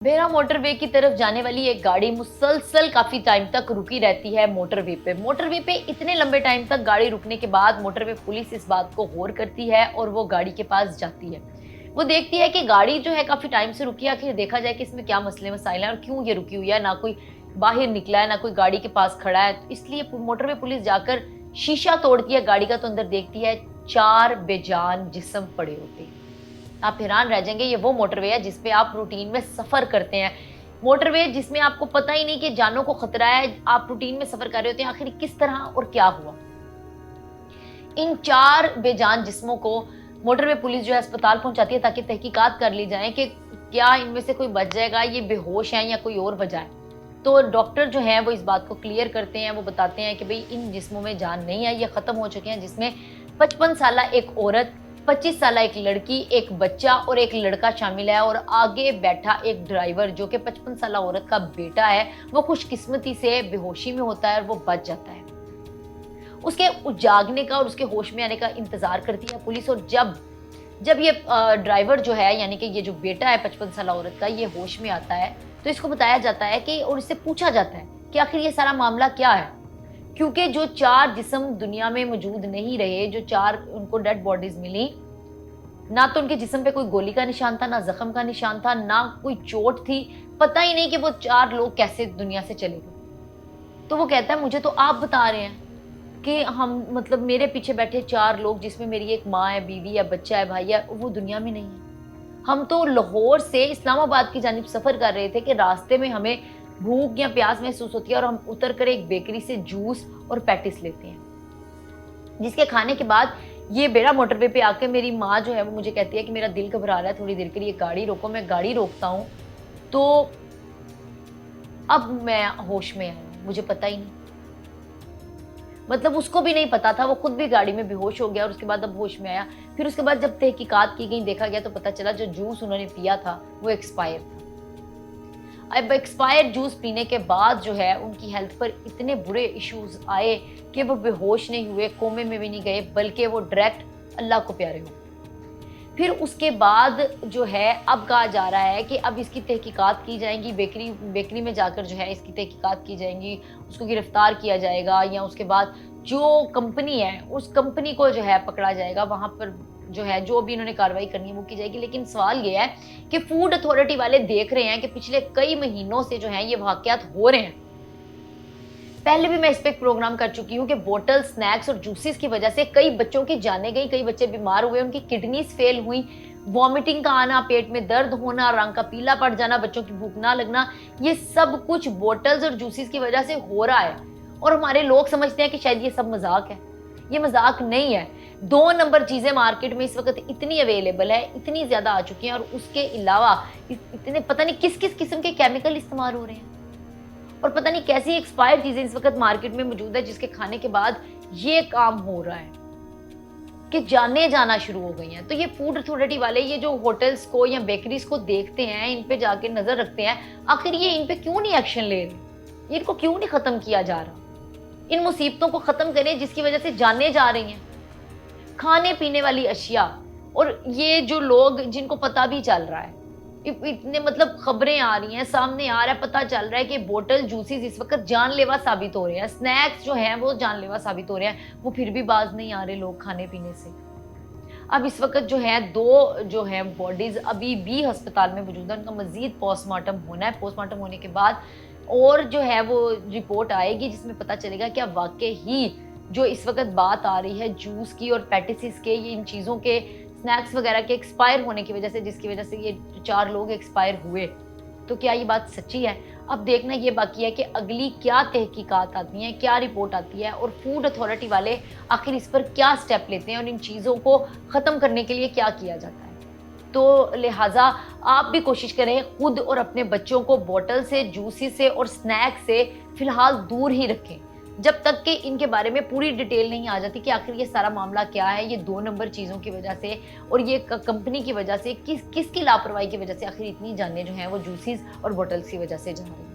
बेरा मोटरवे की तरफ जाने वाली एक गाड़ी मुसलसल काफी टाइम तक रुकी रहती है मोटरवे पे इतने लंबे टाइम तक गाड़ी रुकने के बाद मोटरवे पुलिस इस बात को गौर करती है और वो गाड़ी के पास जाती है। वो देखती है कि गाड़ी जो है काफी टाइम से रुकी है, आखिर देखा जाए कि इसमें क्या मसले मसाइल हैं और क्यों ये रुकी हुई है। ना कोई बाहर निकला है, ना कोई गाड़ी के पास खड़ा है। तो इसलिए मोटरवे पुलिस जाकर शीशा तोड़ती है गाड़ी का, तो अंदर देखती है 4 बेजान जिस्म पड़े होते हैं। आप हैरान रह जाएंगे, ये वो मोटरवे है जिसपे आप रूटीन में सफर करते हैं। मोटरवे जिसमें आपको पता ही नहीं कि जानों को खतरा है, आप रूटीन में सफर कर रहे होते हैं। आखिर किस तरह और क्या हुआ? इन 4 बेजान जिस्मों को मोटरवे पुलिस जो है अस्पताल पहुंचाती है ताकि तहकीकात कर ली जाए कि क्या इनमें से कोई बच जाएगा, ये बेहोश हैं या कोई और वजह है। तो डॉक्टर जो है वो इस बात को क्लियर करते हैं। वो बताते हैं कि भाई इन जिस्मों में जान नहीं है, ये खत्म हो चुके हैं, जिसमें 55 साल एक औरत, 25 साल एक लड़की, एक बच्चा और एक लड़का शामिल है। और आगे बैठा एक ड्राइवर जो कि 55 साल औरत का बेटा है, वो खुशकिस्मती से बेहोशी में होता है और वो बच जाता है। उसके जागने का और उसके होश में आने का इंतजार करती है पुलिस। और जब ये ड्राइवर जो है, यानी कि ये जो बेटा है 55 साल औरत का, ये होश में आता है, तो इसको बताया जाता है कि, और इससे पूछा जाता है कि आखिर ये सारा मामला क्या है। क्योंकि जो 4 जिस्म दुनिया में मौजूद नहीं रहे, जो 4 उनको डेड बॉडीज मिली, ना तो उनके जिस्म पे कोई गोली का निशान था, ना जख्म का निशान था, ना कोई चोट थी। पता ही नहीं कि वो 4 लोग कैसे दुनिया से चले गए। तो वो कहता है मुझे तो आप बता रहे हैं कि हम, मतलब मेरे पीछे बैठे 4 लोग जिसमें मेरी एक माँ है, बीवी है, बच्चा है, भाई है, वो दुनिया में नहीं है। हम तो लाहौर से इस्लामाबाद की जानिब सफर कर रहे थे कि रास्ते में हमें भूख या प्यास महसूस होती है और हम उतर कर एक बेकरी से जूस और पैटिस लेते हैं, जिसके खाने के बाद ये बेड़ा मोटरवे पे आके मेरी माँ जो है वो मुझे कहती है कि मेरा दिल घबरा रहा है, थोड़ी देर के लिए गाड़ी रोको। मैं गाड़ी रोकता हूँ तो अब मैं होश में आई हूँ, मुझे पता ही नहीं। मतलब उसको भी नहीं पता था, वो खुद भी गाड़ी में बेहोश हो गया और उसके बाद अब होश में आया। फिर उसके बाद जब तहकीकात की गई, देखा गया, तो पता चला जो जूस उन्होंने पिया था वो एक्सपायर था। अब एक्सपायर जूस पीने के बाद जो है उनकी हेल्थ पर इतने बुरे इश्यूज आए कि वो बेहोश नहीं हुए, कोमे में भी नहीं गए, बल्कि वो डायरेक्ट अल्लाह को प्यारे हो। फिर उसके बाद जो है अब कहा जा रहा है कि अब इसकी तहकीकात की जाएंगी, बेकरी में जाकर जो है इसकी तहकीकात की जाएंगी, उसको गिरफ्तार किया जाएगा, या उसके बाद जो कंपनी है उस कंपनी को जो है पकड़ा जाएगा। वहां पर जो है जो भी इन्होंने कार्रवाई करनी है वो की जाएगी। लेकिन सवाल ये है कि फूड अथॉरिटी वाले देख रहे हैं कि पिछले कई महीनों से जो है ये वाकयात हो रहे हैं। पहले भी मैं इस पे एक प्रोग्राम कर चुकी हूँ कि बोतल, स्नैक्स और जूसेस की वजह से कई बच्चों की जानें गई, कई बच्चे बीमार हुए, उनकी किडनीज फेल हुई, वॉमिटिंग का आना, पेट में दर्द होना, रंग का पीला पड़ जाना, बच्चों की भूख ना लगना, ये सब कुछ बोतल्स और जूसेस की वजह से हो रहा है। और हमारे लोग समझते हैं कि शायद ये सब मजाक है। ये मजाक नहीं है। 2 नंबर चीजें मार्केट में इस वक्त इतनी अवेलेबल है, इतनी ज्यादा आ चुकी हैं, और उसके अलावा इतने पता नहीं किस किस किस्म के केमिकल इस्तेमाल हो रहे हैं, और पता नहीं कैसी एक्सपायर्ड चीजें इस वक्त मार्केट में मौजूद है, जिसके खाने के बाद ये काम हो रहा है कि जाने जाना शुरू हो गई हैं। तो ये फूड अथॉरिटी वाले ये जो होटल्स को या बेकरीज को देखते हैं, इन पे जाके नजर रखते हैं, आखिर ये इन पे क्यों नहीं एक्शन ले रहे, इनको क्यों नहीं खत्म किया जा रहा। इन मुसीबतों को खत्म करें जिसकी वजह से जाने जा रही हैं, खाने पीने वाली अशिया। और ये जो लोग जिनको पता भी चल रहा है, इतने मतलब खबरें आ रही हैं, सामने आ रहा है, पता चल रहा है कि बोतल जूसेस इस वक्त जानलेवा साबित हो रहे हैं, स्नैक्स जो हैं वो जानलेवा साबित हो रहे हैं, वो फिर भी बाज नहीं आ रहे लोग खाने पीने से। अब इस वक्त जो है 2 जो है बॉडीज अभी भी अस्पताल में मौजूद है, उनका मजीद पोस्टमार्टम होना है। पोस्टमार्टम होने के बाद और जो है वो रिपोर्ट आएगी जिसमें पता चलेगा क्या वाकई ही जो इस वक्त बात आ रही है जूस की और पैटिसिस के, ये इन चीज़ों के, स्नैक्स वगैरह के एक्सपायर होने की वजह से, जिसकी वजह से ये 4 लोग एक्सपायर हुए, तो क्या ये बात सच्ची है? अब देखना ये बाकी है कि अगली क्या तहकीकात आती हैं, क्या रिपोर्ट आती है, और फूड अथॉरिटी वाले आखिर इस पर क्या स्टेप लेते हैं, और इन चीज़ों को ख़त्म करने के लिए क्या किया जाता है। तो लिहाजा आप भी कोशिश करें खुद और अपने बच्चों को बोतल से, जूसी से और स्नैक्स से फिलहाल दूर ही रखें, जब तक कि इनके बारे में पूरी डिटेल नहीं आ जाती कि आखिर ये सारा मामला क्या है। ये 2 नंबर चीज़ों की वजह से और ये कंपनी की वजह से, किसकी लापरवाही की वजह से आखिर इतनी जानें जो हैं वो जूसीज और बोतल्स की वजह से जा रही हैं।